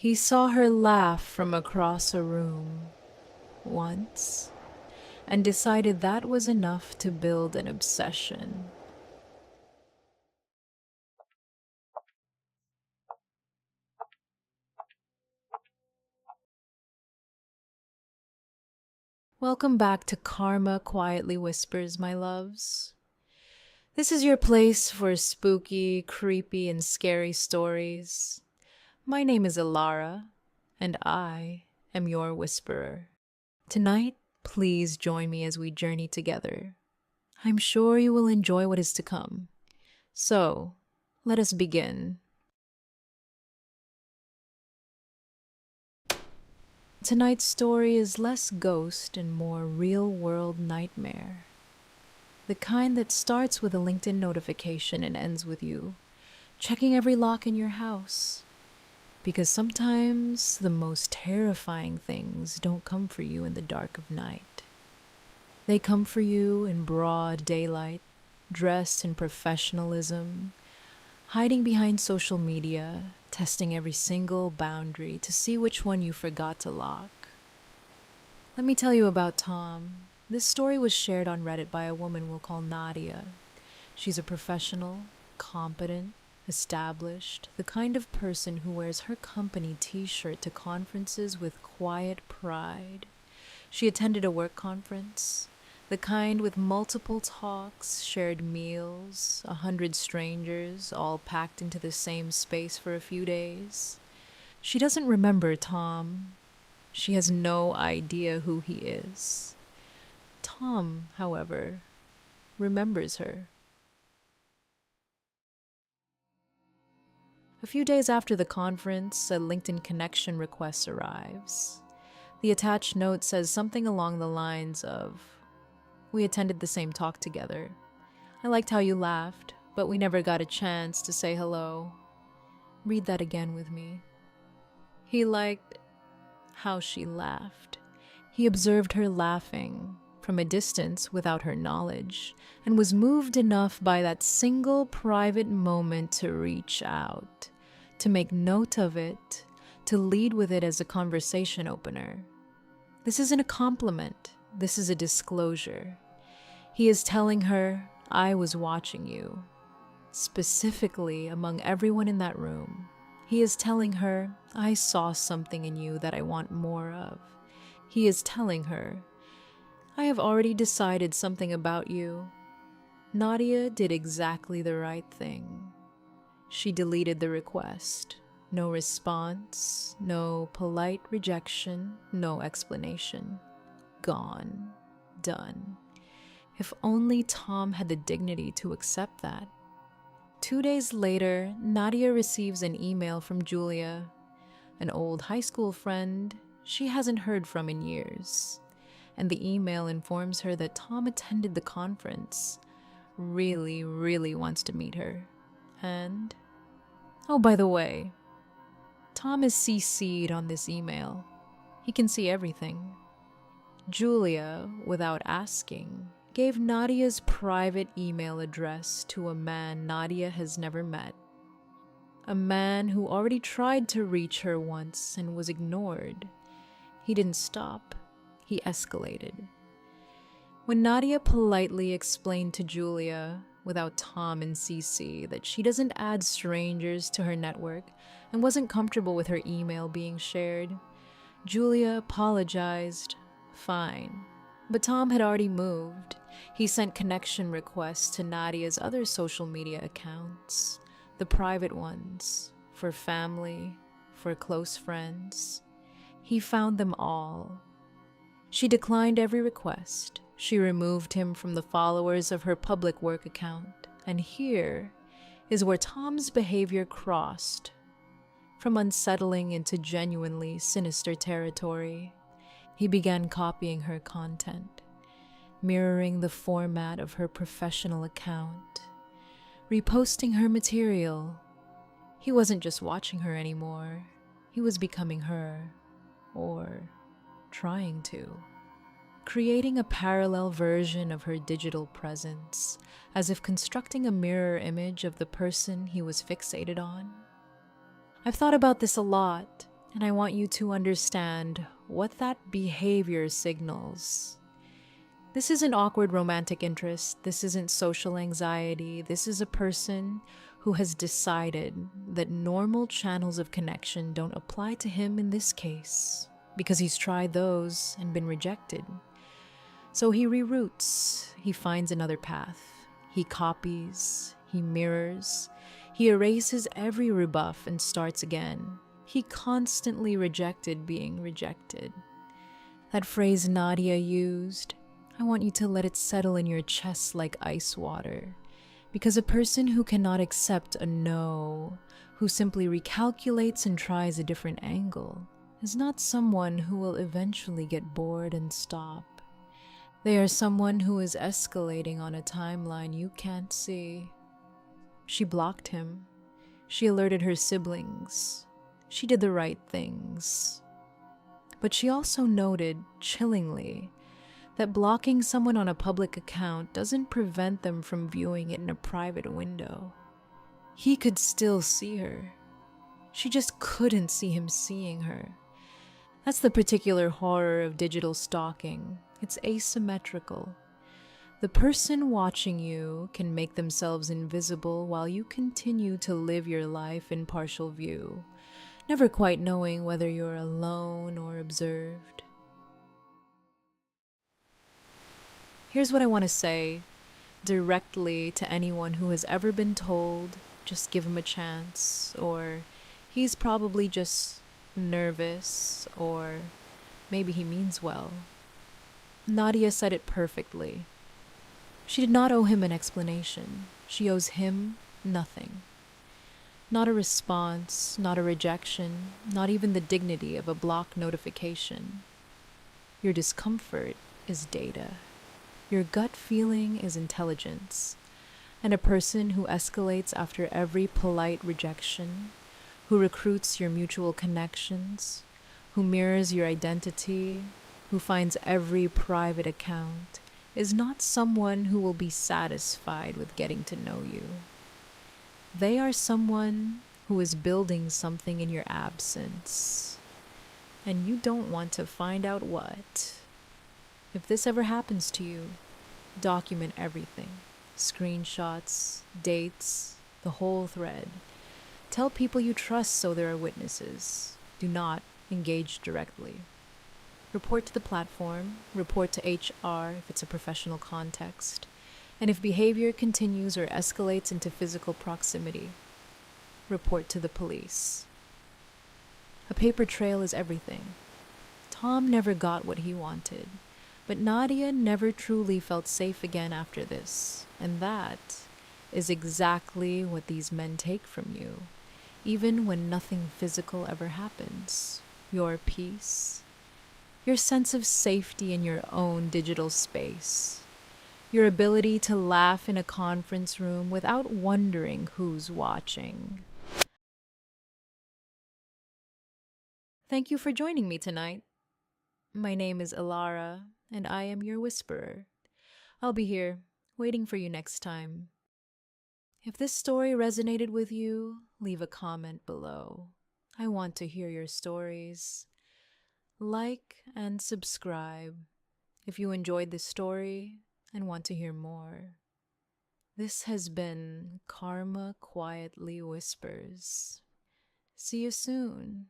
He saw her laugh from across a room once and decided that was enough to build an obsession. Welcome back to Karma Quietly Whispers, my loves. This is your place for spooky, creepy, and scary stories. My name is Elara, and I am your whisperer. Tonight, please join me as we journey together. I'm sure you will enjoy what is to come. So, let us begin. Tonight's story is less ghost and more real-world nightmare. The kind that starts with a LinkedIn notification and ends with you checking every lock in your house. Because sometimes the most terrifying things don't come for you in the dark of night. They come for you in broad daylight, dressed in professionalism, hiding behind social media, testing every single boundary to see which one you forgot to lock. Let me tell you about Tom. This story was shared on Reddit by a woman we'll call Nadia. She's a professional, competent, established, the kind of person who wears her company t-shirt to conferences with quiet pride. She attended a work conference, the kind with multiple talks, shared meals, 100 strangers, all packed into the same space for a few days. She doesn't remember Tom. She has no idea who he is. Tom, however, remembers her. A few days after the conference, a LinkedIn connection request arrives. The attached note says something along the lines of, "We attended the same talk together. I liked how you laughed, but we never got a chance to say hello. Read that again with me." He liked how she laughed. He observed her laughing from a distance without her knowledge, and was moved enough by that single private moment to reach out, to make note of it, to lead with it as a conversation opener. This isn't a compliment, this is a disclosure. He is telling her, "I was watching you." Specifically, among everyone in that room, he is telling her, "I saw something in you that I want more of." He is telling her, "I have already decided something about you." Nadia did exactly the right thing. She deleted the request. No response, no polite rejection, no explanation. Gone. Done. If only Tom had the dignity to accept that. 2 days later, Nadia receives an email from Julia, an old high school friend she hasn't heard from in years. And the email informs her that Tom attended the conference, really wants to meet her. And, oh, by the way, Tom is CC'd on this email. He can see everything. Julia, without asking, gave Nadia's private email address to a man Nadia has never met. A man who already tried to reach her once and was ignored. He didn't stop. He escalated. When Nadia politely explained to Julia, without Tom and CC, that she doesn't add strangers to her network and wasn't comfortable with her email being shared, Julia apologized. Fine. But Tom had already moved. He sent connection requests to Nadia's other social media accounts, the private ones, for family, for close friends. He found them all. She declined every request. She removed him from the followers of her public work account. And here is where Tom's behavior crossed from unsettling into genuinely sinister territory. He began copying her content, mirroring the format of her professional account, reposting her material. He wasn't just watching her anymore. He was becoming her, or trying to. Creating a parallel version of her digital presence, as if constructing a mirror image of the person he was fixated on. I've thought about this a lot. And I want you to understand what that behavior signals. This isn't awkward romantic interest. This isn't social anxiety. This is a person who has decided that normal channels of connection don't apply to him in this case because he's tried those and been rejected. So he reroutes, he finds another path, he copies, he mirrors, he erases every rebuff and starts again. He constantly rejected being rejected. That phrase Nadia used, I want you to let it settle in your chest like ice water. Because a person who cannot accept a no, who simply recalculates and tries a different angle, is not someone who will eventually get bored and stop. They are someone who is escalating on a timeline you can't see. She blocked him. She alerted her siblings. She did the right things. But she also noted, chillingly, that blocking someone on a public account doesn't prevent them from viewing it in a private window. He could still see her. She just couldn't see him seeing her. That's the particular horror of digital stalking. It's asymmetrical. The person watching you can make themselves invisible while you continue to live your life in partial view, never quite knowing whether you're alone or observed. Here's what I want to say directly to anyone who has ever been told, just give him a chance, or he's probably just nervous, or maybe he means well. Nadia said it perfectly. She did not owe him an explanation. She owes him nothing. Not a response, not a rejection, not even the dignity of a block notification. Your discomfort is data. Your gut feeling is intelligence. And a person who escalates after every polite rejection, who recruits your mutual connections, who mirrors your identity, who finds every private account, is not someone who will be satisfied with getting to know you. They are someone who is building something in your absence, and you don't want to find out what. If this ever happens to you, document everything. Screenshots, dates, the whole thread. Tell people you trust so there are witnesses. Do not engage directly. Report to the platform, report to HR if it's a professional context, and if behavior continues or escalates into physical proximity, report to the police. A paper trail is everything. Tom never got what he wanted, but Nadia never truly felt safe again after this, and that is exactly what these men take from you, even when nothing physical ever happens. Your peace, your sense of safety in your own digital space, your ability to laugh in a conference room without wondering who's watching. Thank you for joining me tonight. My name is Elara, and I am your whisperer. I'll be here, waiting for you next time. If this story resonated with you, leave a comment below. I want to hear your stories. Like and subscribe if you enjoyed this story and want to hear more. This has been Karma Quietly Whispers. See you soon.